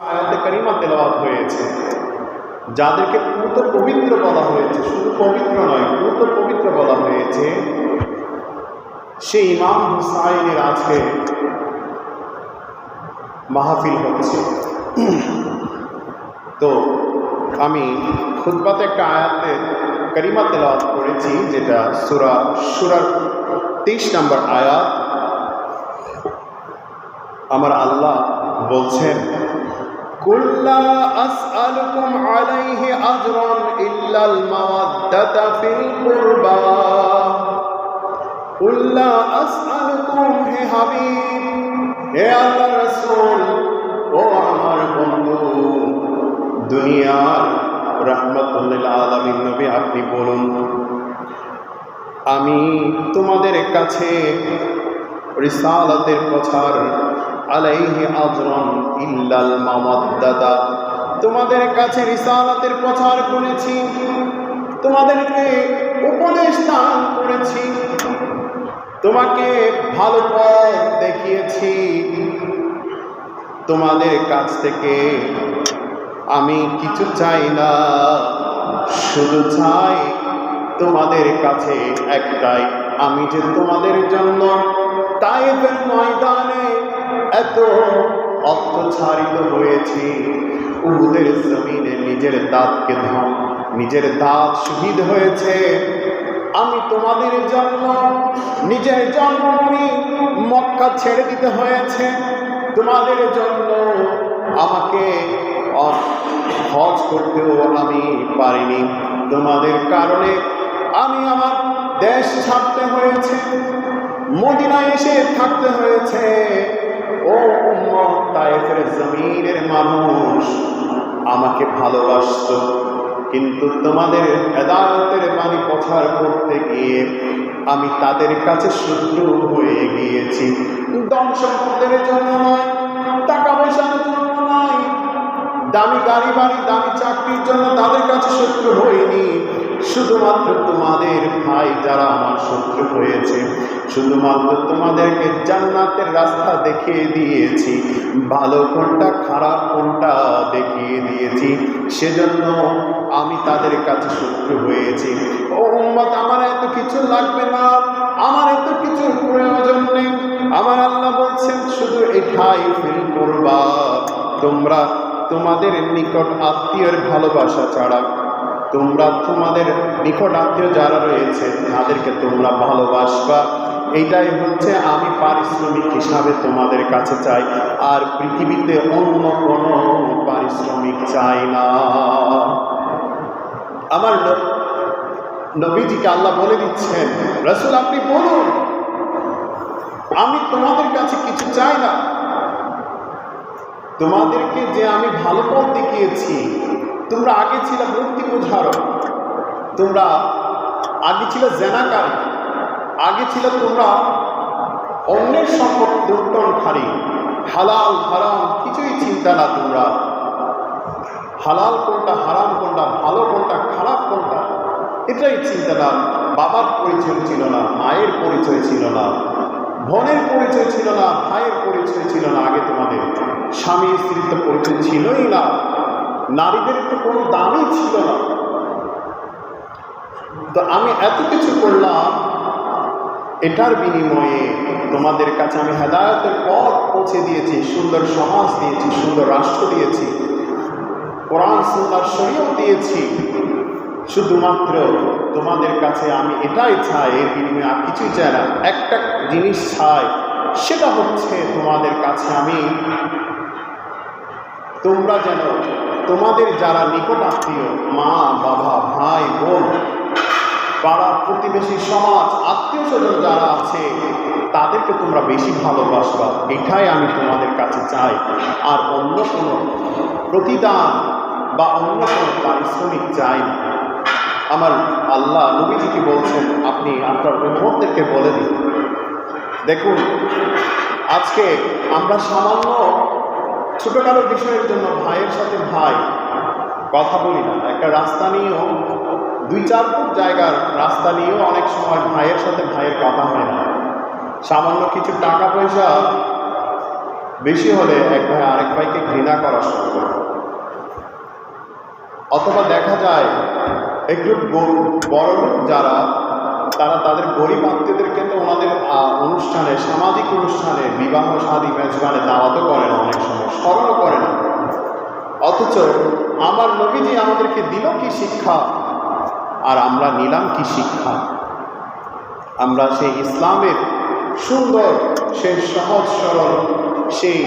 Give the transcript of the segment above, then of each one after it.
আয়াতে কারিমা তেলাওয়াত হয়েছে, যাদেরকে পূত পবিত্র বলা হয়েছে, শুধু পবিত্র নয় পূত পবিত্র বলা হয়েছে, সেই ইমাম হুসাইনের আজকে মাহফিল হচ্ছে। তো আমি খুতবাতে একটা আয়াতে কারিমা তেলাওয়াত করেছি, যেটা সূরার 23 নম্বর আয়াত। আমার আল্লাহ বলছেন, কুল লা আসআলুকুম আলাইহি আজরান ইল্লাল মাওয়াদ্দাতা ফিল কুরবা। কুল লা আসআলুকুম, হে হাবিব, হে আল্লাহর রাসূল, ও আমার বন্ধু, দুনিয়ার রাহমাতুল লিল আলামিন নবী, আপনি বলুন, আমি তোমাদের কাছে রিসালাতের প্রচার, আলাইহি আজরান ইল্লাল মাওয়াদ্দাতা, তোমাদের কাছে রিসালাতের প্রচার করেছি, তোমাদেরকে উপদেশ দান করেছি, তোমাকে ভালো পথ দেখিয়েছি, তোমাদের কাছ থেকে আমি কিছু চাই না, শুধু চাই তোমাদের কাছে একটাই, আমি যে তোমাদের জন্য তায়েফের ময়দানে এত অত্যাচারিত হয়েছি, উহুদের জমিনে নিজের দাঁত শহীদ হয়েছে, আমি তোমাদের জন্য নিজের জন্মভূমি মক্কা ছেড়ে দিতে হয়েছে, তোমাদের জন্য আমাকে হজ করতেও আমি পারিনি, তোমাদের কারণে আমি আমার দেশ ছাড়তে হয়েছে, মদিনায় এসে থাকতে হয়েছে। ও উম্মত, তায়েফের জমিনের মানুষ আমাকে ভালোবাসতো, কিন্তু তোমাদের হেদায়েতের বাণী প্রচার করতে গিয়ে আমি তাদের কাছে শত্রু হয়ে গিয়েছি। ধন সম্পদের জন্য নয়, টাকা পয়সার জন্য নয়, দামি গাড়ি বাড়ি দামি চাকরির জন্য তাদের কাছে শত্রু হয়নি, শুধুমাত্র তোমাদের ভাই যারা আমার শত্রু হয়েছে, শুধুমাত্র তোমাদেরকে জান্নাতের রাস্তা দেখিয়ে দিয়েছি, ভালো কোনটা খারাপ কোনটা দেখিয়ে দিয়েছি, সেজন্য আমি তাদের কাছে শত্রু হয়েছি। ও উম্মত, আমার এত কিছু লাগবে না, আমার এত কিছুর প্রয়োজন নেই। আমার আল্লাহ বলছেন, শুধু এটাই ফিল করবা, তোমরা তোমাদের নিকট আত্মীয়ের ভালোবাসা ছাড়া, তোমরা তোমাদের নিকট আত্মীয় যারা রয়েছে তাদেরকে তোমরা ভালোবাসবা, এইটাই হচ্ছে আমি পারিশ্রমিক হিসাবে তোমাদের কাছে চাই, আর পৃথিবীতে অন্য কোনো পারিশ্রমিক চাই না। আমার নবীজিকে আল্লাহ বলে দিচ্ছেন, রাসূল আপনি বলুন, আমি তোমাদের কাছে কিছু চাই না, তোমাদেরকে যে আমি ভালো পথ দেখিয়েছি, তোমরা আগে ছিল মূর্তি পূজারক, তোমরা আগে ছিল জেনাকারী, আগে ছিল তোমরা অন্যের সম্পদ লুণ্ঠনকারী, হালাল হারাম কিছুই চিন্তা না, তোমরা হালাল কোনটা হারাম কোনটা ভালো কোনটা খারাপ কোনটা এটাই চিন্তা না। বাবার পরিচয় ছিল না, মায়ের পরিচয় ছিল না, বোনের পরিচয় ছিল না, ভাইয়ের পরিচয় ছিল না, আগে তোমাদের স্বামী স্ত্রীর তো পরিচয় ছিলই না, নারীদের তো কোনো দামই ছিল না। তো আমি এত কিছু করলাম, এটার বিনিময়ে তোমাদের কাছে আমি হেদায়েতের পথ পৌঁছে দিয়েছি, সুন্দর সমাজ দিয়েছি, সুন্দর রাষ্ট্র দিয়েছি, কোরআন সুন্নাহর শরীয়ত দিয়েছি, শুধুমাত্র তোমাদের কাছে আমি এটাই চাই, এর বিনিময়ে আর কিছুই চাই না, একটা জিনিস চাই, সেটা হচ্ছে তোমাদের কাছে আমি, তোমরা যেন তোমাদের যারা নিকট আত্মীয়, মা বাবা ভাই বোন, পাড়া প্রতিবেশী সমাজ আত্মীয় স্বজন যারা আছে, তাদেরকে তোমরা বেশি ভালোবাসবা, এটাই আমি তোমাদের কাছে চাই, আর অন্য কোনো প্রতিদান বা অন্য কোনো পারিশ্রমিক চাই না। আমার আল্লাহ নবীজিকে বলছেন, আপনি আপনার উম্মতদেরকে বলে দিন, দেখুন আজকে আমরা সামান্য ছোটখাটো বিষয়ের জন্য ভাইয়ের সাথে ভাই কথা বলি না, একটা রাস্তা নিয়েও 2-4 ফুট জায়গার রাস্তা নিয়েও অনেক সময় ভাইয়ের সাথে ভাইয়ের কথা হয় না, সামান্য কিছু টাকা পয়সা বেশি হলে এক ভাই আরেক ভাইকে ঘৃণা করা শুরু করে। অথবা দেখা যায় একটু বড় যারা, তারা তাদের গরিব আত্মীয়দেরকে তো ওনাদের অনুষ্ঠানে, সামাজিক অনুষ্ঠানে, বিবাহ শাদী মেজবানে দাওয়াতও করে না, অনেক সময় স্মরণও করে না। অথচ আমার নবীজি আমাদেরকে দিল কি শিক্ষা, আর আমরা নিলাম কি শিক্ষা। আমরা সেই ইসলামের সুন্দর, সেই সহজ সরল, সেই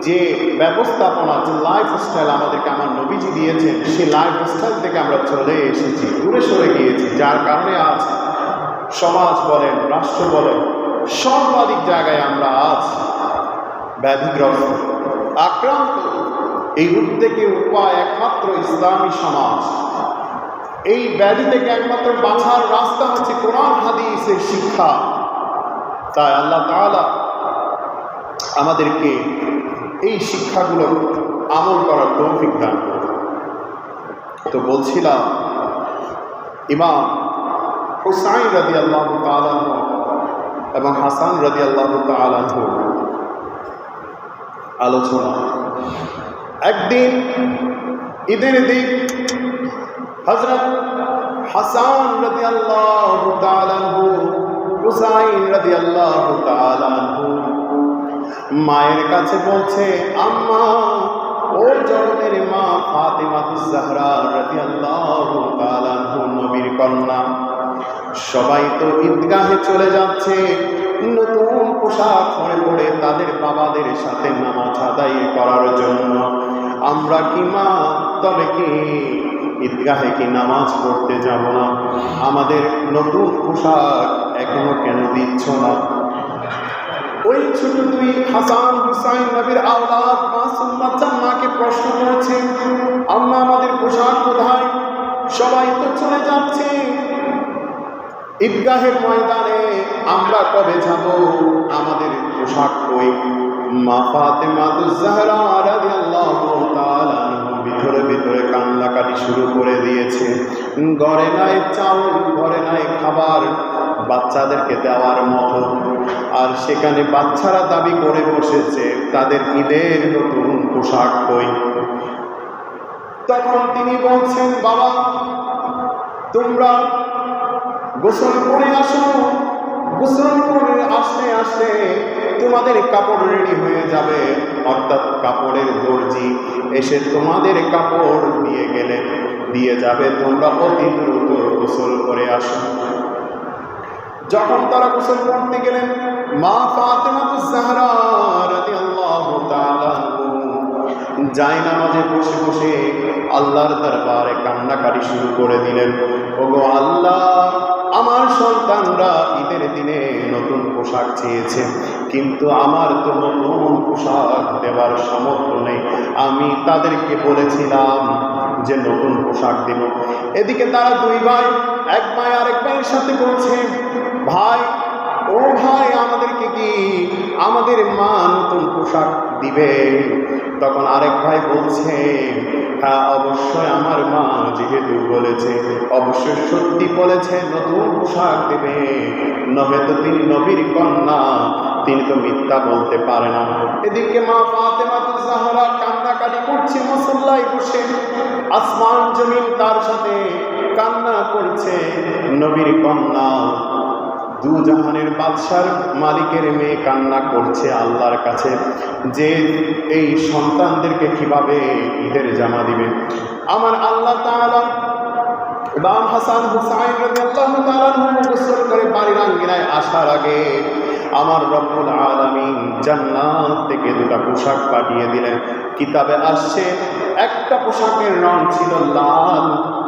যে ব্যবস্থাপনা, যে লাইফস্টাইল আমাদেরকে আমার নবীজি দিয়েছেন, সেই লাইফস্টাইল থেকে আমরা চলে এসেছি, দূরে সরে গিয়েছি, যার কারণে আজ সমাজ বলেন, রাষ্ট্র বলেন, সর্বাধিক জায়গায় আমরা আজ ব্যাধিগ্রস্ত, আক্রান্ত। এই রূপ থেকে উপায় একমাত্র ইসলামী সমাজ। এই ব্যাধি থেকে একমাত্র বাঁচার রাস্তা হচ্ছে কোরআন হাদিসের শিক্ষা। তাই আল্লাহ তাআলা আমাদেরকে এই শিক্ষাগুলো আমল করার তৌফিক দান করুন। তো বলছিলাম, ইমাম হুসাইন রাদিয়াল্লাহু তাআলা আনহু এবং হাসান রাদিয়াল্লাহু তাআলা আনহু আলোচনা। একদিন ঈদের দিন হযরত হাসান রাদিয়াল্লাহু তাআলা আনহু, হুসাইন রাদিয়াল্লাহু তাআলা আনহু মায়ের কাছে বলছে, আম্মা, ও জগতের মা ফাতেমাতুজ জাহরা রাদিয়াল্লাহু তাআলা আনহা, নবীর কন্যা, সবাই তো ঈদগাহে চলে যাচ্ছে নতুন পোশাক পরে পরে তাদের বাবাদের সাথে নামাজ আদায় করার জন্য। আমরা কি মা, তবে কি ঈদগাহে কি নামাজ পড়তে যাব না? আমাদের নতুন পোশাক এখনো কেন দিচ্ছ না? ওই ছোট দুই হাসান হুসাইন নবীর আওলাদ মাসুম বাচ্চা মাকে প্রশ্ন করেছে, আম্মা, আমাদের পোশাক কোথায়? সবাই তো চলে যাচ্ছে ঈদগাহের ময়দানে, আমরা কবে যাব? আমাদের পোশাক কই? মা ফাতেমাতুজ জাহরা রাদিয়াল্লাহু তাআলা আনহা ভিতরে ভিতরে কান্নাকাটি শুরু করে দিয়েছে। ঘরে নাই চাউল, ঘরে নাই খাবার বাচ্চাদেরকে দেওয়ার মতো, আর সেখানে বাচ্চারা দাবি করে বসেছে তাদের ঈদের নতুন পোশাক কই। তখন তিনি বলছেন, বাবা, তোমরা গোসল করে আসো, গোসল করে আসতে আসতে তোমাদের কাপড় রেডি হয়ে যাবে, অর্থাৎ কাপড়ের দর্জি এসে তোমাদের কাপড় দিয়ে যাবে, তোমরা অতি দ্রুত গোসল করে আসো। যখন তারা গোসল করতে গেলেন, মা ফাতেমাতুজ জাহরা রাদিয়াল্লাহু তাআলা জায়নামাজে বসে বসে আল্লাহর দরবারে কান্নাকাটি শুরু করে দিলেন, ওগো আল্লাহ, আমার সন্তানরা ঈদের দিনে নতুন পোশাক চেয়েছে, কিন্তু আমার তো নতুন পোশাক দেওয়ার সামর্থ্য নেই। আমি তাদেরকে বলেছিলাম যে নতুন পোশাক দেব। এদিকে তারা দুই ভাই, এক ভাই আরেক ভাইয়ের সাথে বলছে, ভাই, ও ভাই, আমাদেরকে কি আমাদের মা নতুন পোশাক দিবে? তখন আরেক ভাই বলছে, হ্যাঁ, অবশ্যই আমার মা যেহেতু বলেছে, অবশ্যই সত্যি বলেছে, নতুন পোশাক দেবে, নবে তো তিনি নবীর কন্যা, তিনি তো মিথ্যা বলতে পারে না। এদিকে মা ফাতেমাতুজ জাহরা কান্নাকাটি করছে মুসল্লায় বসে, আসমান জমিন তার সাথে কান্না করছে। নবীর কন্যা, দু জাহানের বাদশার মালিকের মেয়ে কান্না করছে আল্লাহর কাছে যে এই সন্তানদেরকে কিভাবে ঈদের জামা দিবে। আমার আল্লাহ তাআলা ইমাম হাসান হুসাইন রাদিয়াল্লাহু তাআলা গোসল করে বাড়ির আঙ্গিনায় আসার আগে আমার রব্বুল আলামিন জান্নাত থেকে দুটো পোশাক পাঠিয়ে দিলেন। কিতাবে আসছে, একটা পোশাকের রং ছিল লাল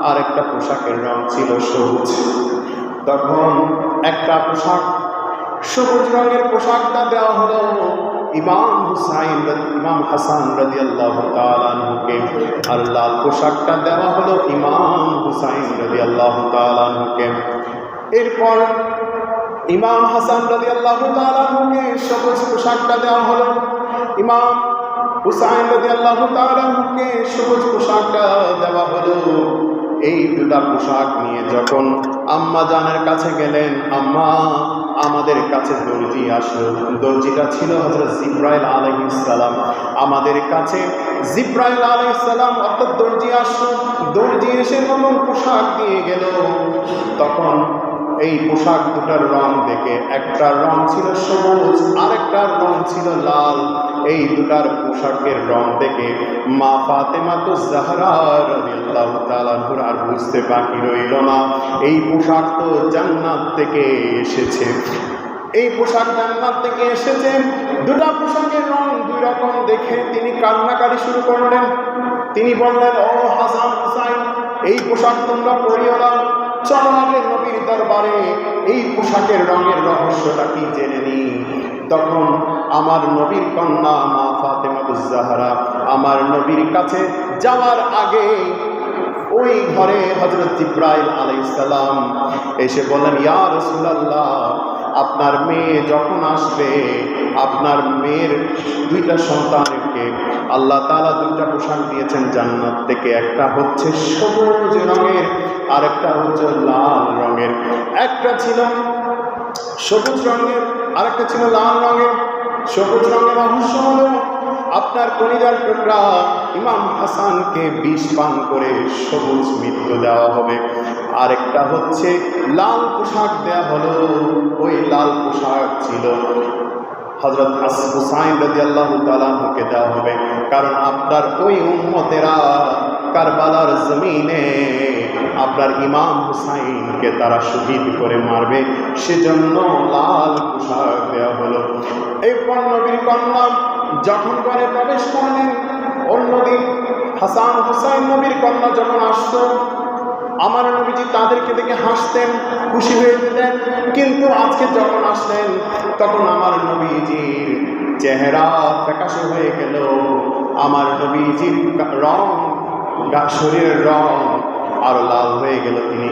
আর একটা পোশাকের রং ছিল সবুজ। তখন একটা পোশাক, সবুজ রঙের পোশাকটা দেওয়া হলো ইমাম হাসান রাদিয়াল্লাহু তাআলা আনহুকে, আর লাল পোশাকটা দেওয়া হলো ইমাম হুসাইন রাদিয়াল্লাহু তাআলা আনহুকে। এরপর ইমাম হাসান রাদিয়াল্লাহু তাআলা আনহুকে সবুজ পোশাকটা দেওয়া হলো, ইমাম হুসাইন রাদিয়াল্লাহু তাআলা আনহুকে সবুজ পোশাকটা দেওয়া হলো। এই দুটা পোশাক নিয়ে যখন আম্মা জানের কাছে গেলেন, আম্মা আমাদের কাছে দর্জি আসলো। দর্জিটা ছিল হযরত জিবরাইল আলাইহিস সালাম। আমাদের কাছে জিবরাইল আলাইহিস সালাম অর্থাৎ দর্জি আসলো। দর্জি এসে নতুন পোশাক দিয়ে গেল। তখন এই পোশাক দুটার রং দেখে, একটা রং ছিল সবুজ, আরেকটার রং ছিল লাল। এই দুটার পোশাকের রং দেখে মা ফাতেমাতুজ জাহরা রাদিয়াল্লাহু তাআলা আনহা আর বুঝতে বাকি রইল না, এই পোশাক তো জান্নাত থেকে এসেছে। এই পোশাক জান্নাত থেকে এসেছে। দুটা পোশাকের রং দুই রকম দেখে তিনি কান্নাকাটি শুরু করলেন। তিনি বললেন, ও হাসান হুসাইন, এই পোশাক তোমরা পরিও না, চলো আগে নবীর দরবারে এই পোশাকের রঙের রহস্যটা কি জেনে নি। তখন আমার নবীর কন্যা মা ফাতেমাতুজ জাহরা আমার নবীর কাছে যাওয়ার আগে ওই ঘরে হযরত জিবরাইল আলাইহিস সালাম এসে বললেন, ইয়া রাসূলুল্লাহ, আপনার মেয়ে যখন আসবে, আপনার মেয়ের দুইটা সন্তানকে আল্লাহ তাআলা দুইটা পোশাক দিয়েছেন জান্নাত থেকে, একটা হচ্ছে সবুজ রঙের আর একটা হচ্ছে লাল রঙের। একটা ছিল সবুজ রঙের, আরেকটা ছিল লাল রঙের। সবুজ রঙের রহস্য হলো আপনার কলিজার টুকরা ইমাম হাসানকে বিষ পান করে সবুজ মৃত্যু দেওয়া হবে। আরেকটা হচ্ছে লাল পোশাক দেওয়া হলো। ওই লাল পোশাক ছিল হযরত হুসাইন রাদিয়াল্লাহু তাআলা আনহুকে দেওয়া হবে, কারণ আপনার ওই উম্মতেরা কারবালার জমিনে আপনার ইমাম হুসাইনকে তারা শহীদ করে মারবে, সেজন্য লাল পোশাক দেওয়া হলো। এই নবীর কন্যা যখন ঘরে প্রবেশ করলেন, অন্যদিন হাসান হুসাইন নবীর কন্যা যখন আসতো, আমার নবীজি তাদেরকে দেখে হাসতেন, খুশি হয়ে যেতেন। কিন্তু আজকে যখন আসলেন, তখন আমার নবীজির চেহারা প্রকাশ হয়ে গেল। আমার নবীজির রং, শরীরের রং আরো লাল হয়ে গেল। তিনি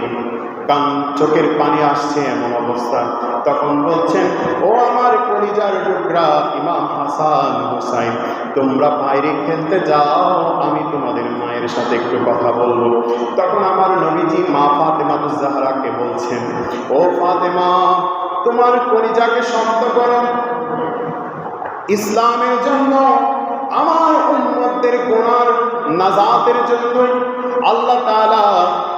চোখের পানি আসছে এমন অবস্থা। তখন বলছেন, ও আমার কলিজার টুকরা ইমাম হাসান হুসাইন, তোমরা বাইরে খেলতে যাও, আমি তোমাদের মায়ের সাথে একটু কথা বলবো। তখন আমার নবীজি মা ফাতেমাতুজ জাহরাকে বলছেন, ও ফাতেমা, তোমার কলিজাকে শক্ত করো, ইসলামের জন্য, আমার উম্মতদের গুনার নাজাতের জন্য আল্লাহ তাআলা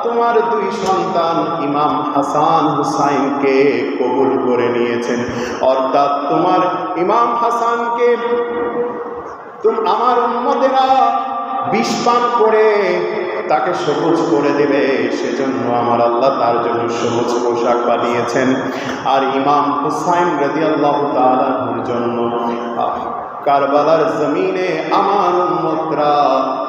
তোমার দুই সন্তান ইমাম হাসান হুসাইনকে কবুল করে নিয়েছেন। অর্থাৎ তোমার ইমাম হাসানকে আমার উম্মতেরা বিষ পান করে তাকে সবুজ করে দেবে, সেজন্য আমার আল্লাহ তার জন্য সবুজ পোশাক বানিয়েছেন। আর ইমাম হুসাইন রাদিয়াল্লাহু তাআলার জন্য কারবালার জমিনে আমার উম্মতরা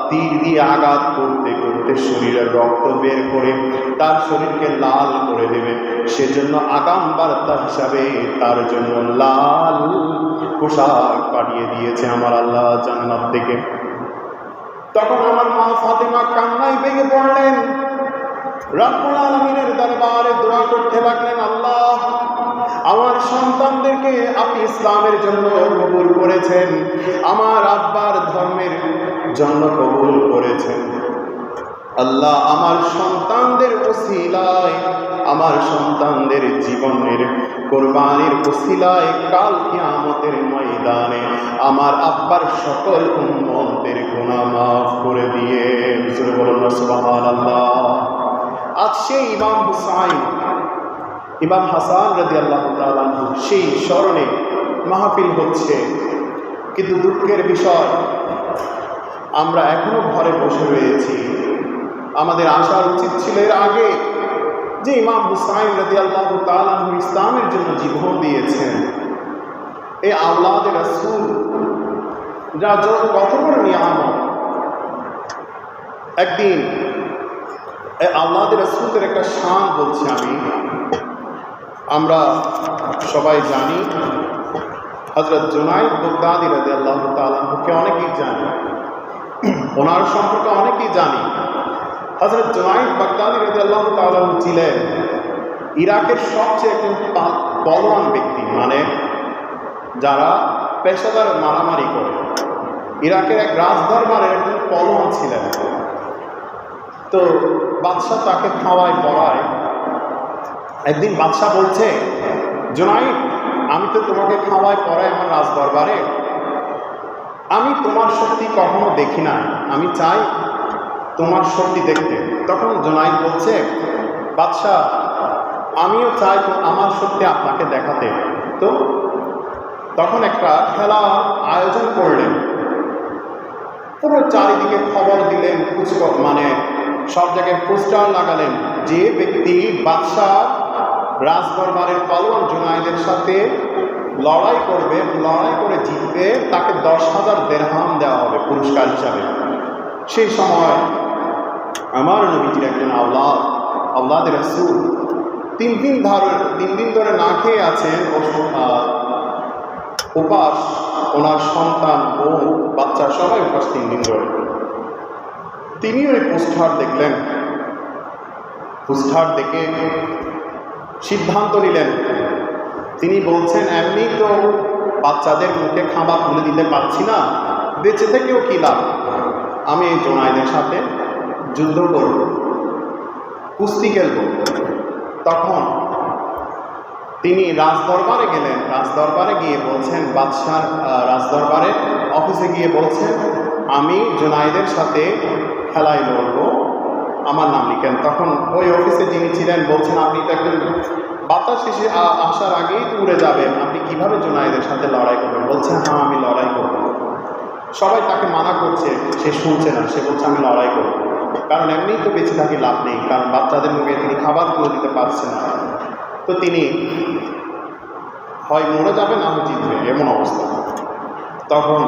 তীর দিয়ে আঘাত করতে করতে শরীরের রক্ত বের করে তার শরীরকে লাল করে দেবে, সেজন্য আগাম বার্তা হিসাবে তার জন্য লাল পোশাক পাঠিয়ে দিয়েছে আমার আল্লাহ জান্নাত থেকে। তখন আমার মা ফাতেমা কান্নায় ভেঙে পড়লেন, রব্বুল আলামিনের দরবারে দোয়া করতে লাগলেন, আল্লাহ, আমার সন্তানদেরকে আপনি ইসলামের জন্য কবুল করেছেন, আমার আব্বার ধর্মের জন্য কবুল করেছেন। আল্লাহ, আমার সন্তানদের ওসিলায়, আমার সন্তানদের জীবনের কোরবানির ওসিলায় কাল কিয়ামতের ময়দানে আমার আব্বার সকল উম্মতের গুনাহ মাফ করে দিয়ে বলুন সুবহানাল্লাহ। আজ সেই ইমাম হুসাইন, ইমাম হাসান রাদিয়াল্লাহু তাআলা সেই স্মরণে মাহফিল হচ্ছে, কিন্তু দুঃখের বিষয় আমরা এখনো ঘরে বসে রয়েছি। আমাদের আসার উচিত ছিল এর আগে যে ইমাম হুসাইন রাদিয়াল্লাহু তাআলা ইসলামের জন্য জীবন দিয়েছেন। এই আওলাদে রাসূল যা কত বড় নিয়ামত। একদিন এই আওলাদে রাসূলের একটা শান বলছি আমরা সবাই জানি, হযরত জুনাইদ বাগদাদী রাদিয়াল্লাহু তাআলা কে অনেকেই জানি, ওনার সম্পর্কে অনেকেই জানি। হযরত জুনাইদ বাগদাদী রাদিয়াল্লাহু তাআলা ছিলেন ইরাকের সবচেয়ে একজন বলবান ব্যক্তি, মানে যারা পেশাদার মারামারি করে। ইরাকের এক রাজদরবারের একজন পলোয়ান ছিলেন। তো বাদশাহ তাকে খাওয়ায় পড়ায়। একদিন বাদশাহ বলছে, জুনাইদ, আমি তো তোমাকে খাওয়ায় পড়াই আমার রাজ দরবারে, আমি তোমার শক্তি কখনো দেখি না, আমি চাই তোমার শক্তি দেখতে। তখন জুনাইদ বলছে, বাদশাহ, আমিও চাই তো আমার শক্তি আপনাকে দেখাতে। তো তখন একটা খেলা আয়োজন করলেন, পুরো চারিদিকে খবর দিলেন, মানে সব জায়গায় পোস্টার লাগালেন, যে ব্যক্তি বাদশাহ রাজ দরবারের পালোয়ান জুনাইদের সাথে লড়াই করবে, লড়াই করে জিতবে, তাকে 10,000 দিরহাম দেওয়া হবে পুরস্কার হিসাবে। সেই সময় আমার নবীজির একজন আওলাদের রাসূল 3 দিন ধরে না খেয়ে আছেন, উপাস, ওনার সন্তান ও বাচ্চা সবাই উপাস 3 দিন ধরে। তিনি ওই পোস্টার দেখলেন, পোস্টার দেখে সিদ্ধান্ত নিলেন। তিনি বলছেন, এমনি তো বাচ্চাদের মুখে খাবার তুলে দিতে পারছি না, বেঁচে থেকেও কি লাভ, আমি এই জুনাইদের সাথে যুদ্ধ করব, কুস্তি খেলব। তখন তিনি রাজদরবারে গেলেন, রাজদরবারে গিয়ে বলছেন, বাদশার রাজদরবারে অফিসে গিয়ে বলছেন, আমি জুনাইদের সাথে খেলায় লড়ব, আমার নাম লিখেন। তখন ওই অফিসে যিনি ছিলেন বলছেন, আপনি তো একজন বাতাস এসে আসার আগেই উড়ে যাবেন, আপনি কিভাবে জুনাইদের সাথে লড়াই করবেন? বলছে, হ্যাঁ আমি লড়াই করব। সবাই তাকে মানা করছে, সে শুনছে না, সে বলছে আমি লড়াই করব, কারণ এমনিই তো বেঁচে থাকি লাভ নেই, কারণ বাচ্চাদের মুখে তিনি খাবার তুলে দিতে পারছেন না। তো তিনি হয় মরে যাবে, না হয় জিতবে, এমন অবস্থা। তখন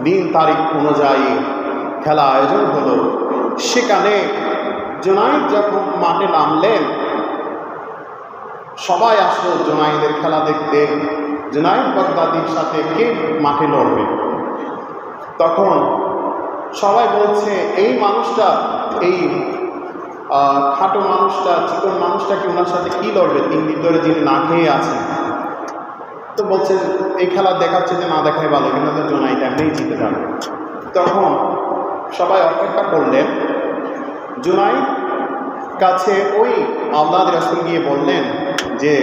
দিন তারিখ অনুযায়ী খেলা আয়োজন হলো। সেখানে জুনাইদ যখন মাঠে নামলেন, সবাই আসলো জুনাইদের খেলা দেখতে, জুনাইদ বাগদাদির সাথে কে মাঠে লড়বে। তখন সবাই বলছে, এই মানুষটা, এই খাটো মানুষটা, চিকন মানুষটা কি ওনার সাথে কি লড়বে, 3 দিন ধরে যিনি না খেয়ে আছেন। তো বলছে, এই খেলা দেখাচ্ছে যে না দেখাই ভালো, কিন্তু তো জুনাইদ এমনিই জিতে যাবে। তখন সবাই অপেক্ষা করলেন। জুনাইদ কাছে ওই আওলাদ রাসূল গিয়ে বললেন যে,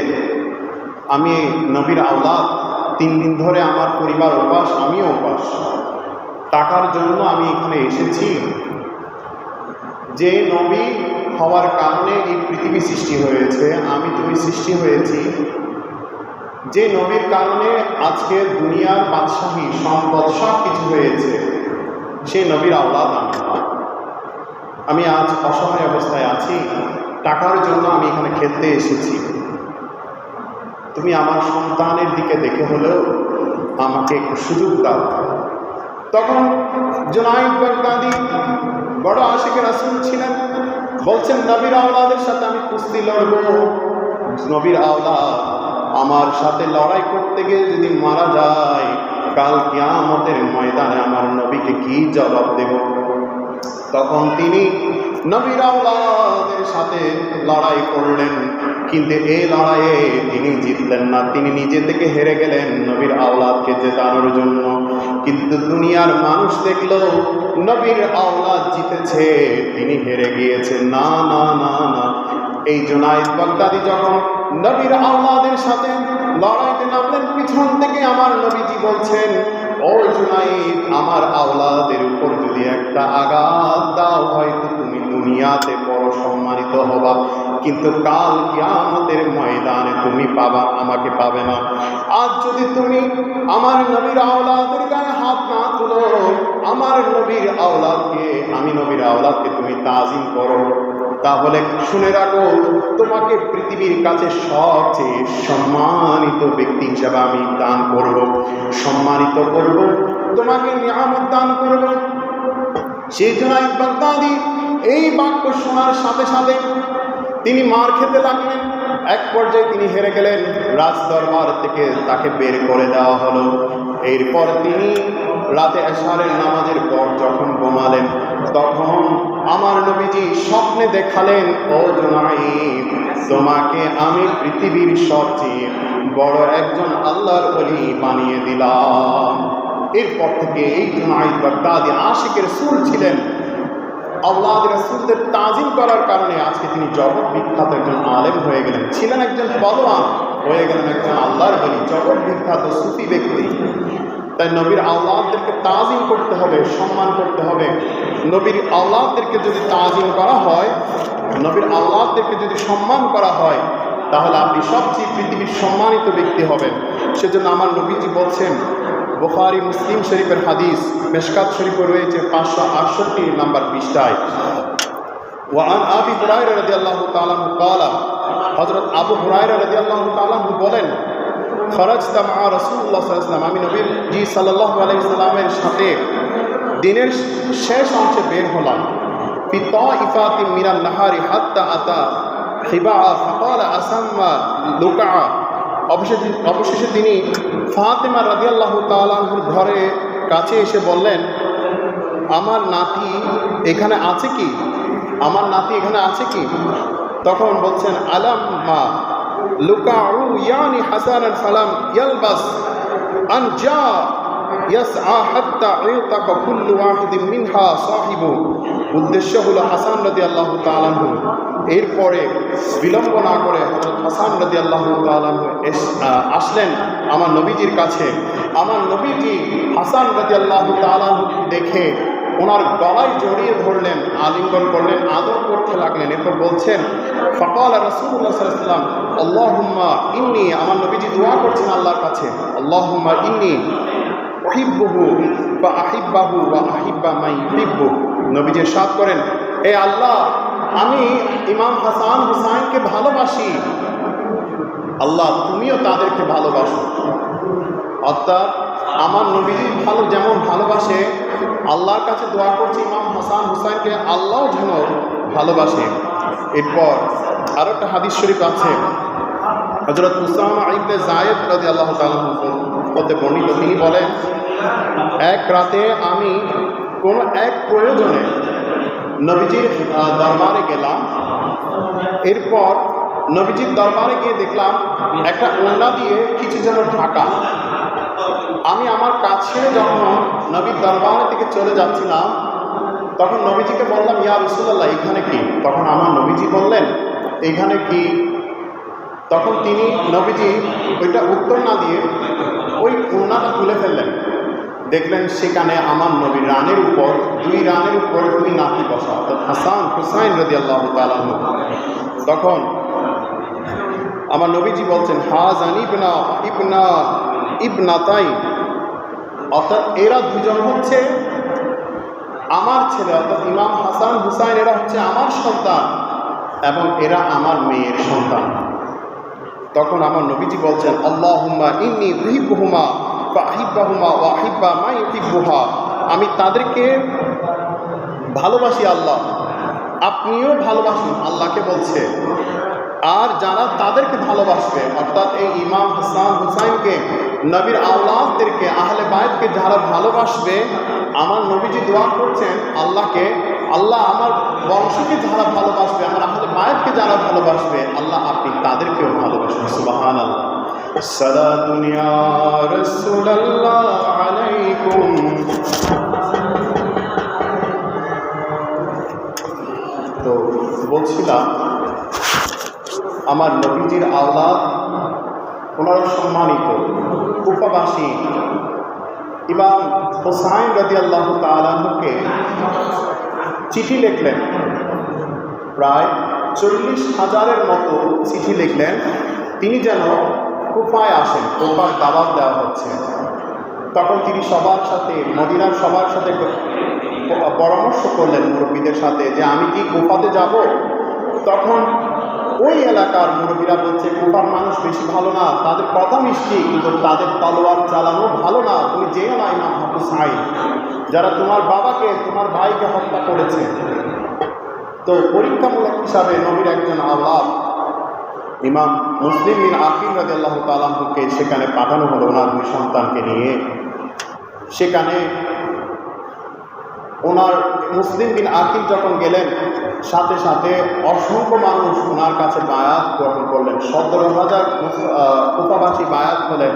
আমি নবীর আওলাদ, 3 দিন ধরে আমার পরিবার উপাস, আমিও উপাস, টাকার জন্য আমি এখানে এসেছি। যে নবী হওয়ার কারণে এই পৃথিবী সৃষ্টি হয়েছে, আমি তুমি সৃষ্টি হয়েছি, যে নবীর কারণে আজকে দুনিয়ার বাদশাহী সম্পদ সব কিছু হয়েছে, সেই নবীর আওলাদ আমি আজ অসহায় অবস্থায় আছি, টাকার জন্য আমি এখানে খেলতে এসেছি, তুমি আমার সন্তানের দিকে দেখে হলেও আমাকে একটু সুযোগ দাও। তখন জুনাইদ বাগদাদি বড় আশিকে রাসূল ছিলেন, বলছেন, নবীর আওলাদের সাথে আমি কুস্তি লড়ব, নবীর আওলাদ আমার সাথে লড়াই করতে গিয়ে যদি মারা যায়, কাল কিয়ামতের ময়দানে আমার নবীকে কি জবাব দেব? তখন তিনি নবীর আওলাদের সাথে লড়াই করলেন, কিন্তু এই লড়াইয়ে তিনি জিতলেন না, তিনি নিজে থেকে হেরে গেলেন নবীর আওলাদকে জেতানোর জন্য। কিন্তু দুনিয়ার মানুষ দেখল নবীর আওলাদ জিতেছে, তিনি হেরে গিয়েছে। না না না না, এই জুনাইদ বাগদাদি যখন নবীর আওলাদের সাথে লড়াইতে নামলেন, পিছন থেকে আমার নবীজি বলছেন, ও জুনাইদ, আমার আওলাদের উপর যদি একটা আঘাত দাও, হয়তো তুমি দুনিয়াতে বড় সম্মানিত হবা, কিন্তু কাল কিয়ামতের ময়দানে তুমি আমাকে পাবে না। আজ যদি তুমি আমার নবীর আওলাদের গায়ে হাত না তুলো, আমার নবীর আওলাদকে, আমি নবীর আওলাদকে তুমি তাজিম করো, তাহলে শুনে রাখো, তোমাকে পৃথিবীর কাছে সবচেয়ে সম্মানিত ব্যক্তি হিসাবে আমি দান করব, সম্মানিত করব, তোমাকে নিয়ামত দান করব। সেই জুনাইদ বাগদাদি এই বাক্য শোনার সাথে সাথে তিনি মার খেতে লাগলেন। এক পর্যায়ে তিনি হেরে গেলেন, রাজ দরবার থেকে তাকে বের করে দেওয়া হলো। এরপর তিনি রাতে এশারের নামাজের পর যখন ঘুমালেন, তখন আমার নবীজি স্বপ্নে দেখালেন, ও জুনাইদ, তোমাকে আমি পৃথিবীর সবচেয়ে বড় একজন আল্লাহর ওলি বানিয়ে দিলাম। এরপর থেকে এই জুনাইদ বাগদাদি আশিকের রাসূল ছিলেন। আওলাদ রাসূলদের তাজিম করার কারণে আজকে তিনি জগৎ বিখ্যাত একজন আলেম হয়ে গেলেন। ছিলেন একজন পলোয়ান, হয়ে গেলেন একজন আল্লাহর বলি, জগৎ বিখ্যাত সুফি ব্যক্তি। তাই নবীর আওলাদদেরকে তাজিম করতে হবে, সম্মান করতে হবে। নবীর আওলাদদেরকে যদি তাজিম করা হয়, নবীর আওলাদদেরকে যদি সম্মান করা হয়, তাহলে আপনি সবচেয়ে পৃথিবীর সম্মানিত ব্যক্তি হবেন। সেজন্য আমার নবীজি বলছেন, বুখারী মুসলিম শরীফের হাদিস, মিশকাত শরীফে রয়েছে 568 নম্বর পৃষ্ঠায়, ওয়ান আবি হুরায়রা রাদিয়াল্লাহু তাআলা আনহু ক্বালা, হযরত আবু হুরায়রা রাদিয়াল্লাহু তাআলা আনহু বলেন, খরাজতা মা রাসূলুল্লাহ সাল্লাল্লাহু আলাইহি ওয়াসাল্লাম, আমি নবী সাল্লাল্লাহু আলাইহি ওয়াসাল্লামের সাথে দিনের শেষ অংশে বের হলাম। ফি তাইফাতিন মিনান নাহারি হাত্তা আতা খিবা ফাকালা আসাম্মা লুকা, অবশেষে তিনি ফাতেমা রাদিয়াল্লাহু তাআলা আনহুর ঘরে কাছে এসে বললেন, আমার নাতি এখানে আছে কি, আমার নাতি এখানে আছে কি? তখন বলছেন, আলাম মা লুকাউ ইয়ানি হাসান ফালাম ইয়ালবাস আন জা ইয়াসআ হাত্তা ইতাকা কুল্লু ওয়াহিদিন মিনহা সাহিবু। উদ্দেশ্য হলো হাসান রাদিয়াল্লাহু তাআলা আনহু এরপরে বিলম্ব না করে হযরত হাসান রাদিয়াল্লাহু তাআলা আনহু আসলেন আমার নবীজির কাছে। আমার নবীজি হাসান রাদিয়াল্লাহু তাআলা আনহু দেখে ওনার গলায় জড়িয়ে ধরলেন, আলিঙ্গন করলেন, আদর করতে লাগলেন। এরপর বলছেন, ফাকালা রাসূলুল্লাহ সাল্লাল্লাহু আলাইহি ওয়াসাল্লাম আল্লাহুম্মা ইন্নী, আমার নবীজি দোয়া করছেন আল্লাহর কাছে, আল্লাহুম্মা ইন্নী উহিব্বুহু ওয়া আহিব্বাহু ওয়া আহিব্বা মান ইউহিব্বু। নবীজি ইরশাদ করেন, হে আল্লাহ, আমি ইমাম হাসান হুসাইনকে ভালোবাসি, আল্লাহ তুমিও তাদেরকে ভালোবাসো। অর্থাৎ আমার নবীজি যেমন ভালোবাসে, আল্লাহর কাছে দোয়া করছি ইমাম হাসান হুসাইনকে আল্লাহ যেন ভালোবাসে। এরপর আরো একটা হাদিস শরীফ আছে, হযরত উসামা ইবনে যায়েদ রাদিয়াল্লাহু তাআলা হতে বর্ণিত, তিনি বলেন, এক রাতে আমি কোনো এক প্রয়োজনে নবীজির দরবারে গেলাম। এরপর নবীজির দরবারে গিয়ে দেখলাম একটা ওড়না দিয়ে কিছু যেন ঢাকা। আমি আমার কাজ ছেড়ে যখন নবীর দরবারের দিকে চলে যাচ্ছিলাম, তখন নবীজিকে বললাম, ইয়া রাসূলুল্লাহ, এখানে কি? তখন আমার নবীজি বললেন, এখানে কি? তখন তিনি নবীজি ওইটা উত্তর না দিয়ে ওই ওড়নাটা তুলে ফেললেন। দেখলেন সেখানে আমার নবীর রানের উপর, দুই রানের উপর দুই নাতি বসা, অর্থাৎ হাসান হুসাইন রাদিয়াল্লাহু তাআলা আনহু। তখন আমার নবীজি বলছেন, হাযান ইবনা ইবনাতাই, অর্থাৎ এরা দুজন হচ্ছে আমার ছেলে, অর্থাৎ ইমাম হাসান হুসাইন এরা হচ্ছে আমার সন্তান এবং এরা আমার মেয়ের সন্তান। তখন আমার নবীজি বলছেন, আল্লাহুম্মা ইন্নী উহিব্বুহুমা ওয়া আহিব্বাহুমা ওয়া আহিব্বা মা ইউহিব্বুহা, আমি তাদেরকে ভালোবাসি আল্লাহ, আপনিও ভালোবাসুন, আল্লাহকে বলছে। আর যারা তাদেরকে ভালোবাসবে, অর্থাৎ এই ইমাম হাসান হুসাইনকে, নবীর আওলাদদেরকে, আহলে বায়তকে যারা ভালোবাসবে, আমার নবীজি দোয়া করছেন আল্লাহকে, আল্লাহ আমার বংশকে যারা ভালোবাসবে, আমার আহলে বায়তকে যারা ভালোবাসবে, আল্লাহ আপনি তাদেরকেও ভালোবাসবেন। সুবহানাল্লাহ। সালাতুন ইয়া রাসূলুল্লাহ আলাইকুম। তো বলছিলাম, আমার নবীজির আওলাদ ওনারা সম্মানিত। কুফাবাসী ইমাম হুসাইন রাদিয়াল্লাহু তাআলা আনহুকে চিঠি লিখলেন, প্রায় 40,000-এর মতো চিঠি লিখলেন, তিনি যেন কুফায় আসেন, কুফার দাওয়াত দেওয়া হচ্ছে। তখন তিনি সবার সাথে, মদিনার সবার সাথে পরামর্শ করলেন মুরব্বীদের সাথে, যে আমি কি কুফাতে যাব? তখন ওই এলাকার মুরব্বীরা বলছে, কুফার মানুষ বেশি ভালো না, তাদের কথা মিষ্টি কিন্তু তাদের তলোয়ার চালানো ভালো না, তুমি যেও না ইমাম হুসাইন, যারা তোমার বাবাকে, তোমার ভাইকে হত্যা করেছে। তো পরীক্ষামূলক হিসাবে নবীর একজন আওলাদ ইমাম মুসলিম বিন আকিল রাদিয়াল্লাহু তাআলা আনহুকে সেখানে পাঠানো হলো ওনার দুই সন্তানকে নিয়ে। সেখানে ওনার মুসলিম বিন আকিল যখন গেলেন, সাথে সাথে অসংখ্য মানুষ ওনার কাছে বায়াত গ্রহণ করলেন। 17,000 কুফাবাসী বায়াত হলেন।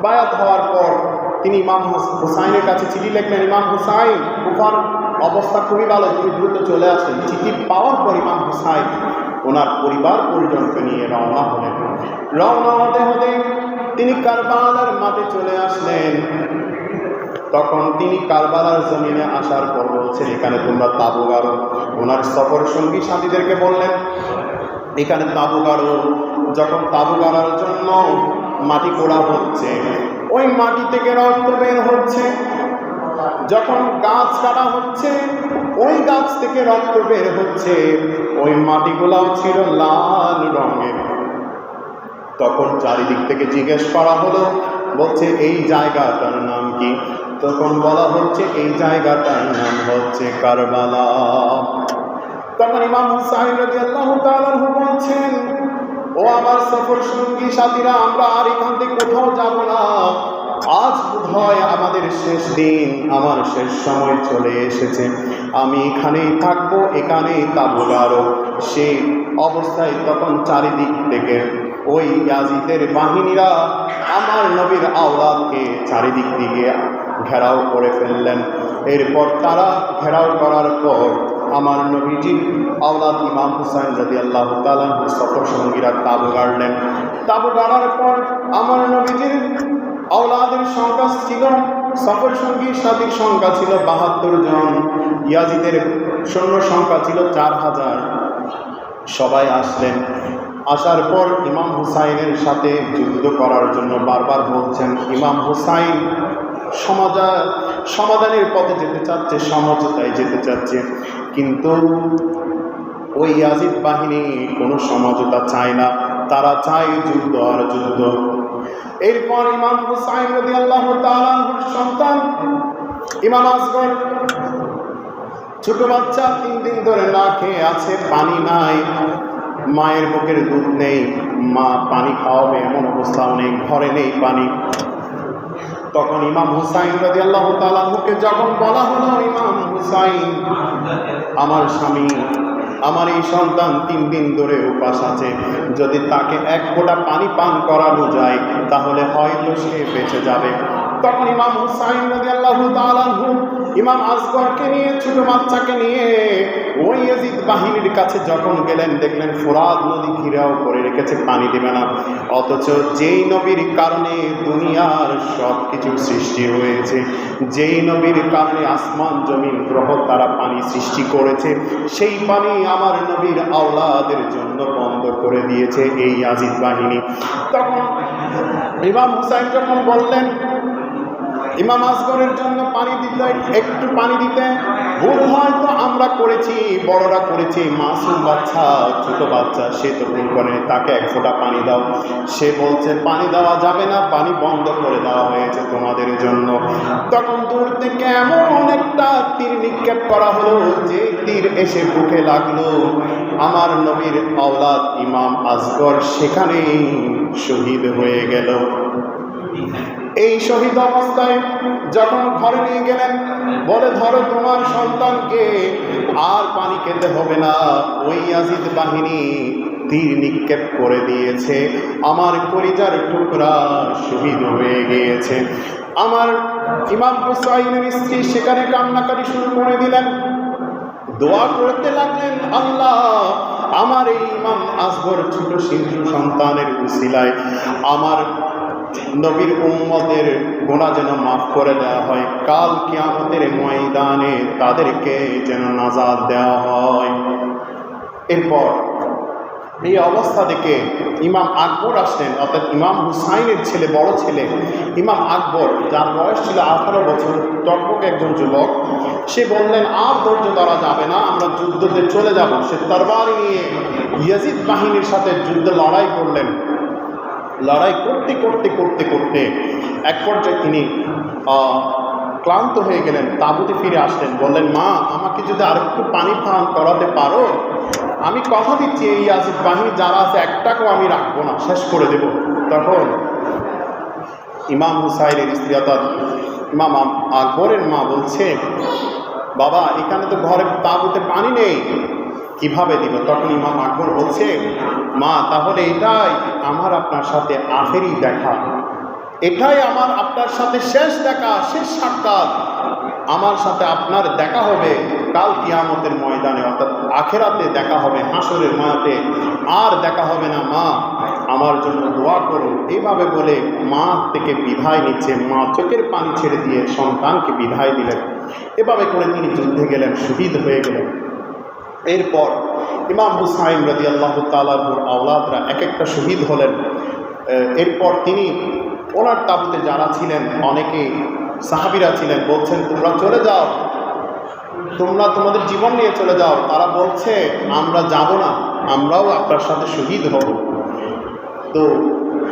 বায়াত হওয়ার পর তিনি ইমাম হুসাইনের কাছে চিঠি লিখলেন, ইমাম হুসাইন, কুফার অবস্থা খুবই ভালো, তিনি দ্রুত চলে আসেন। চিঠি পাওয়ার পর ইমাম হুসাইন ওনার পরিবার পরিজনকে নিয়ে রওনা হলেন। রওনা হতে হতে তিনি কারবালার মাঠে চলে আসলেন। তখন তিনি কারবালার জমিনে আসার পর বলছেন, এখানে তোমরা তাঁবু গাড়ো। ওনার সফর সঙ্গী সাথীদেরকে বললেন, এখানে তাঁবু গাড়ো। যখন তাঁবু গাড়ার জন্য মাটি কোড়া হচ্ছে, ওই মাটি থেকে রক্ত বের হচ্ছে। যখন গাছ কাটা হচ্ছে, ওই গাছ থেকে রক্ত বের হচ্ছে। ওই মাটিগুলাও ছিল লাল রঙের। তখন চারিদিক থেকে জিজ্ঞেস করা হলো, বলছে এই জায়গাটার নাম কি? তখন বলা হচ্ছে এই জায়গাটার নাম হচ্ছে কারবালা। তখন ইমাম হুসাইন রাদিয়াল্লাহু তাআলা আনহু বলছেন, ও আমার সফর সঙ্গী সাথীরা, আমরা আর এখান থেকে কোথাও যাব না। আজ বোধহয় আমাদের শেষ দিন, আমার শেষ সময় চলে এসেছে। আমি এখানেই থাকবো, এখানেই তাঁবু গাড়ব। সেই অবস্থায় তখন চারিদিক থেকে ওই ইয়াজিদের বাহিনীরা আমার নবীর আওলাদকে চারিদিক দিকে ঘেরাও করে ফেললেন। এরপর তারা ঘেরাও করার পর আমার নবীজির আওলাদ ইমাম হুসাইন রাদিয়াল্লাহু তাআলা আনহুর সফর সঙ্গীরা তাঁবু গাড়লেন। তাঁবু গাড়ার পর আমার নবীজির আওলাদের সংখ্যা ছিল, সফর সঙ্গীর সাথীর সংখ্যা ছিল ৭২ জন। ইয়াজিদের সৈন্য সংখ্যা ছিল ৪,০০০। সবাই আসলেন। আসার পর ইমাম হুসাইনের সাথে যুদ্ধ করার জন্য বারবার বলছেন। ইমাম হুসাইন সমাধানের পথে যেতে চাচ্ছে, সমঝোতায় যেতে চাচ্ছে, কিন্তু ওই ইয়াজিদ বাহিনী কোনো সমঝোতা চায় না। তারা চায় যুদ্ধ আর যুদ্ধ। এরপর ইমাম হুসাইন রাদিয়াল্লাহু তাআলা আনহুর সন্তান ইমাম আসগর, ছোট বাচ্চা, ৩ দিন ধরে না খেয়ে আছে, পানি নাই, মায়ের বুকের দুধ নেই, মা পানি খাওয়াবে এমন অবস্থাও নেই, ঘরে নেই পানি। তখন ইমাম হুসাইন রাদিয়াল্লাহু তাআলা আনহুকে যখন বলা হলো, ইমাম হুসাইন, আমার স্বামী, আমার এই সন্তান ৩ দিন ধরে উপাস আছে, যদি তাকে এক ফোঁটা পানি পান করানো যায় তাহলে হয়তো সে বেঁচে যাবে। তখন ইমাম হুসাইন রাদিয়াল্লাহু তাআলা আনহু ইমাম আসগরকে নিয়ে, ছোট বাচ্চাকে নিয়ে ওই ইয়াজিদ বাহিনীর কাছে যখন গেলেন, দেখলেন ফোরাত নদী ঘিরাও করে রেখেছে, পানি দেবে না। অথচ যেই নবীর কারণে দুনিয়ার সব কিছু সৃষ্টি হয়েছে, যেই নবীর কারণে আসমান জমিন গ্রহ তারা পানি সৃষ্টি করেছে, সেই পানি আমার নবীর আওলাদের জন্য বন্ধ করে দিয়েছে এই ইয়াজিদ বাহিনী। তখন ইমাম হুসাইন যখন বললেন ইমাম আসগরের জন্য পানি দিতে, একটু পানি দিতে, ভুল হয়তো আমরা করেছি, বড়রা করেছি, মাসুম বাচ্চা, ছোট বাচ্চা, সে তো ভুল করেনি, তাকে এক ফোঁটা পানি দাও। সে বলছে পানি দেওয়া যাবে না, পানি বন্ধ করে দেওয়া হয়েছে তোমাদের জন্য। তখন দূর থেকে এমন একটা তীর নিক্ষেপ করা হলো, যে তীর এসে বুকে লাগলো আমার নবীর আওলাদ ইমাম আসগর সেখানেই শহীদ হয়ে গেল। এই শহীদ অবস্থায় যখন ঘরে নিয়ে গেলেন, বলে ধরো তোমার সন্তানকে, আর পানি খেতে হবে না, ওই ইয়াজিদ বাহিনী তীর নিক্ষেপ করে দিয়েছে, আমার কলিজার টুকরা শহীদ হয়ে গিয়েছে। আমার ইমাম হুসাইনের স্ত্রী সেখানে কান্নাকাটি শুরু করে দিলেন, দোয়া করতে লাগলেন, আল্লাহ আমার এই ইমাম আসগর ছোট শিশু সন্তানের উসিলায় আমার নবীর উম্মতের গুনাহ যেন মাফ করে দেওয়া হয়, কাল কিয়ামতের ময়দানে তাদেরকে যেন নাজাত দেওয়া হয়। এরপর এই অবস্থা দেখে ইমাম আকবর আসলেন, অর্থাৎ ইমাম হুসাইনের ছেলে, বড় ছেলে ইমাম আকবর, যার বয়স ছিল 18 বছর, টকবক একজন যুবক। সে বললেন আর ধৈর্য ধরা যাবে না, আমরা যুদ্ধতে চলে যাব। সে তরবারি নিয়ে ইয়াজিদ বাহিনীর সাথে যুদ্ধে লড়াই করলেন। লড়াই করতে করতে করতে করতে এক পর্যায়ে তিনি ক্লান্ত হয়ে গেলেন, তাঁবুতে ফিরে আসলেন। বললেন, মা আমাকে যদি আরেকটু পানি পান করাতে পারো, আমি কথা দিচ্ছি এই ইয়াজিদ বাহিনী যারা আছে একটাকেও আমি রাখবো না, শেষ করে দেব। তখন ইমাম হুসাইনের স্ত্রী অর্থাৎ ইমাম আকবরের মা বলছে, বাবা এখানে তো ঘরে তাঁবুতে পানি নেই, কিভাবে দিব? তখন ইমাম আকবর বলছে, মা তাহলে এটাই আমার আপনার সাথে আখেরি দেখা, এটাই আমার আপনার সাথে শেষ দেখা, শেষ সাক্ষাৎ। আমার সাথে আপনার দেখা হবে কাল কিয়ামতের ময়দানে, অর্থাৎ আখেরাতে দেখা হবে, হাসরের মাঠে আর দেখা হবে না, মা আমার জন্য দোয়া করো। এইভাবে বলে মা থেকে বিদায় নিচ্ছে, মা চোখের পানি ছেড়ে দিয়ে সন্তানকে বিদায় দিলেন। এভাবে করে তিনি যুদ্ধে গেলেন, শহীদ হয়ে গেলেন। এরপর ইমাম হুসাইন রাদিয়াল্লাহু তাআলার আওলাদরা এক একটা শহীদ হলেন। এরপর তিনি ওনার তাবুতে যারা ছিলেন, অনেকে সাহাবীরা ছিলেন, বলছেন তোমরা চলে যাও, তোমরা তোমাদের জীবন নিয়ে চলে যাও। তারা বলছে আমরা যাব না, আমরাও আপনার সাথে শহীদ হব। তো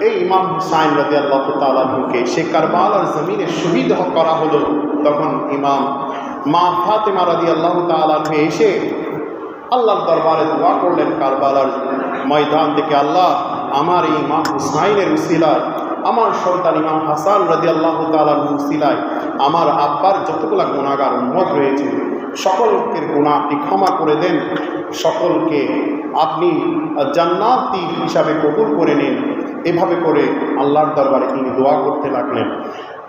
এই ইমাম হুসাইন রাদিয়াল্লাহু তাআলা আনহুকে সে কারবালার জমিনে শহীদ করা হলো। তখন ইমাম মা ফাতেমা রাদিয়াল্লাহু তাআলা আনহা এসে আল্লাহর দরবারে দোয়া করলেন কারবালার ময়দান থেকে, আল্লাহ আমার এই ইমাম হুসাইনের উসিলায়, আমার সন্তান ইমাম হাসান রাদিয়াল্লাহু তাআলা আনহুর উসিলায় আমার আব্বার যতগুলা গুনাহগার উম্মত রয়েছে সকলকে গুনাহ আপনি ক্ষমা করে দেন, সকলকে আপনি জান্নাতি হিসাবে কবুল করে নিন। এভাবে করে আল্লাহর দরবারে তিনি দোয়া করতে লাগলেন।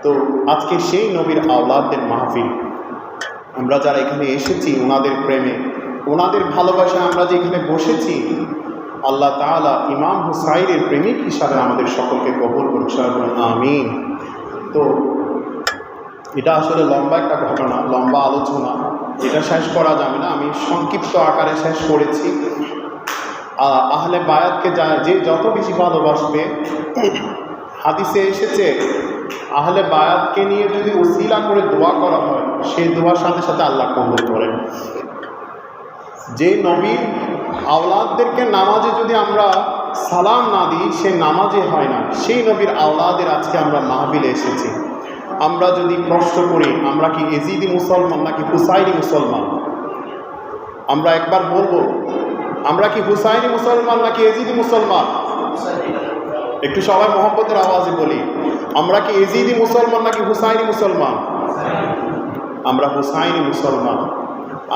তো আজকে সেই নবীর আওলাদদের মাহফিল, আমরা যারা এখানে এসেছি ওনাদের প্রেমে, ওনাদের ভালোবাসায় আমরা যে এখানে বসেছি, আল্লাহ তাআলা ইমাম হুসাইনের প্রেমিক হিসাবে আমাদের সকলকে কবুল করুন, আমিন। তো এটা আসলে লম্বা একটা ঘটনা, লম্বা আলোচনা, এটা শেষ করা যাবে না, আমি সংক্ষিপ্ত আকারে শেষ করেছি। আহলে বায়াতকে যে যত বেশি ভালোবাসবে, হাদিসে এসেছে আহলে বায়াতকে নিয়ে যদি ওসিলা করে দোয়া করা হয়, সেই দোয়ার সাথে সাথে আল্লাহ কবুল করেন। যে নবীর আওলাদদেরকে নামাজে যদি আমরা সালাম না দিই, সে নামাজে হয় না। সেই নবীর আওলাদের আজকে আমরা মাহফিলে এসেছি। আমরা যদি প্রশ্ন করি আমরা কি এজিদি মুসলমান নাকি হুসাইনি মুসলমান, আমরা একবার বলবো আমরা কি হুসাইনি মুসলমান নাকি এজিদি মুসলমান? একটু সবাই মোহাম্মতের আওয়াজে বলি, আমরা কি এজিদি মুসলমান নাকি হুসাইনি মুসলমান? আমরা হুসাইনি মুসলমান।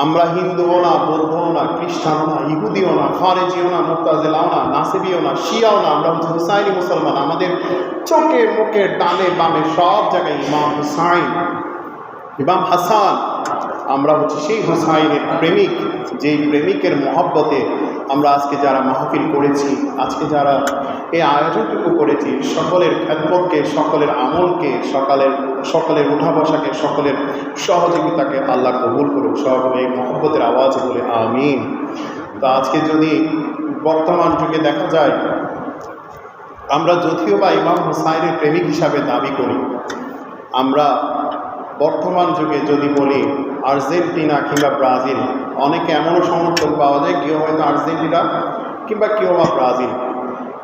আমরা হিন্দুও না, বৌদ্ধও না, খ্রিস্টানও না, ইহুদিও না, খারেজিও না, মুতাজিলাও না, নাসিবিও না, শিয়াও না, আমরা হচ্ছে হুসাইনি মুসলমান। আমাদের চোখে মুখে ডানে বামে সব জায়গায় ইমাম হুসাইন, ইমাম হাসান। আমরা হচ্ছে সেই হুসাইনের প্রেমিক, যেই প্রেমিকের মহব্বতে আমরা আজকে যারা মাহফিল করেছি, আজকে যারা এই আয়োজনটুকু করেছি, সকলের খেদমতকে, সকলের আমলকে, সকলের উঠা বসাকে, সকলের সহযোগিতাকে আল্লাহ কবুল করুক। সকলে এই মহব্বতের আওয়াজ বলে আমিন। তো আজকে যদি বর্তমান যুগে দেখা যায়, আমরা যদিও বা ইমাম হুসাইনের প্রেমিক হিসাবে দাবি করি, আমরা বর্তমান যুগে যদি বলি আর্জেন্টিনা কিংবা ব্রাজিল, অনেকে এমনও সমর্থক পাওয়া যায় কেউ হয়তো আর্জেন্টিনা কিংবা কেউ বা ব্রাজিল,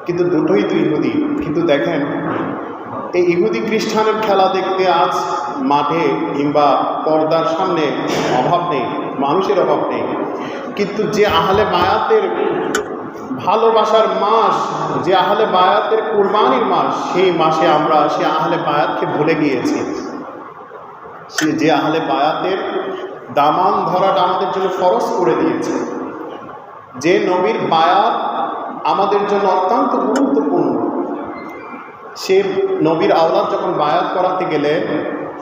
কিন্তু দুটোই তো ইহুদি। কিন্তু দেখেন এই ইহুদি খ্রিস্টানের খেলা দেখতে আজ মাঠে কিংবা পর্দার সামনে অভাব নেই, মানুষের অভাব নেই। কিন্তু যে আহলে বায়াতের ভালোবাসার মাস, যে আহলে বায়াতের কুরবানির মাস, সেই মাসে আমরা সে আহলে বায়াতকে ভুলে গিয়েছি। সে যে আহলে বায়াতের দামান ধরাটা আমাদের জন্য ফরজ করে দিয়েছে, যে নবীর বায়াত আমাদের জন্য অত্যন্ত গুরুত্বপূর্ণ। সে নবীর আওলাদ যখন বায়াত করাতে গেলে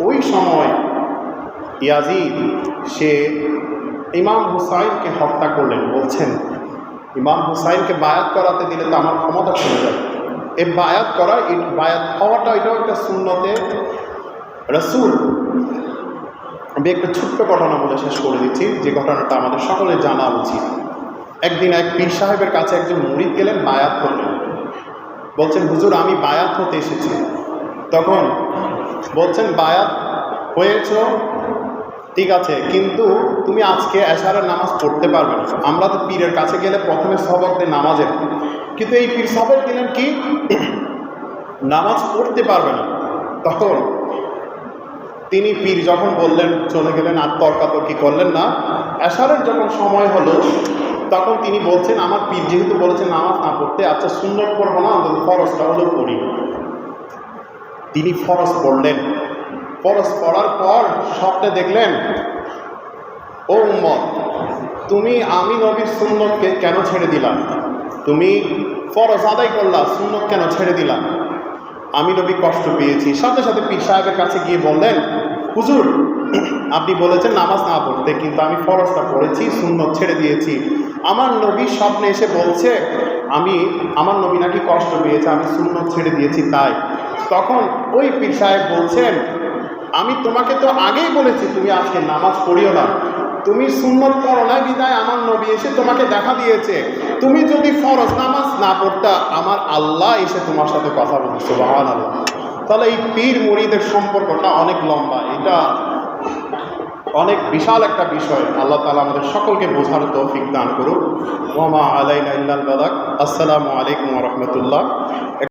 ওই সময় ইয়াজিদ সে ইমাম হুসাইনকে হত্যা করলেন। বলছেন ইমাম হুসাইনকে বায়াত করাতে দিলে তো আমার ক্ষমতা চলে যাবে। এই বায়াত করা, এই বায়াত হওয়াটা এটাও একটা সুন্নতে রাসূল। আমি একটা ছোট্ট ঘটনা বলে শেষ করে দিচ্ছি, যে ঘটনাটা আমাদের সকলের জানা উচিত। একদিন এক পীর সাহেবের কাছে একজন মুরিদ গেলেন, বায়াত করলেন। বলছেন হুজুর আমি বায়াত হতে এসেছি। তখন বলছেন বায়াত হয়েছ ঠিক আছে, কিন্তু তুমি আজকে এশারের নামাজ পড়তে পারবে না। আমরা তো পীরের কাছে গেলে প্রথমে সবক দেয় নামাজের, কিন্তু এই পীর সাহেব দিলেন কি নামাজ পড়তে পারবে না। তখন তিনি পীর যখন বললেন চলে গেলেন, আর তর্কাতর্কি করলেন না। এশারের যখন সময় হলো তখন তিনি বলছেন আমার পীর যেহেতু বলেছেন নামাজ না পড়তে, আচ্ছা সুন্নত পড়বো না, অন্তত ফরজটা হলো পড়ি। তিনি ফরজ পড়লেন। ফরজ পড়ার পর স্বপ্নে দেখলেন, ও উম্মত তুমি আমি নবীর সুন্নতকে কেন ছেড়ে দিলাম? তুমি ফরজ আদায় করলা, সুন্নত কেন ছেড়ে দিলাম? আমি নবী কষ্ট পেয়েছি। সাথে সাথে পীর সাহেবের কাছে গিয়ে বললেন, হুজুর আপনি বলেছেন নামাজ না পড়তে, কিন্তু আমি ফরজটা পড়েছি, সুন্নত ছেড়ে দিয়েছি। আমার নবী স্বপ্নে এসে বলছে আমার নবী নাকি কষ্ট পেয়েছে, আমি সুন্নত ছেড়ে দিয়েছি তাই। তখন ওই পীর সাহেব বলছেন, আমি তোমাকে তো আগেই বলেছি তুমি আজকে নামাজ পড়িও না, তুমি সুন্নত পড়ো না বিদায় আমার নবী এসে তোমাকে দেখা দিয়েছে। তুমি যদি ফরজ নামাজ না পড়তা, আমার আল্লাহ এসে তোমার সাথে কথা বলতো। সুবহানাল্লাহ। তাহলে এই পীর মুরিদের সম্পর্কটা অনেক লম্বা, এটা অনেক বিশাল একটা বিষয়। আল্লাহ তাআলা আমাদের সকলকে বোঝার তৌফিক দান করুন। ওয়া মা আলাইনা ইল্লাল বালাগ। আসসালামু আলাইকুম ওয়া রাহমাতুল্লাহ।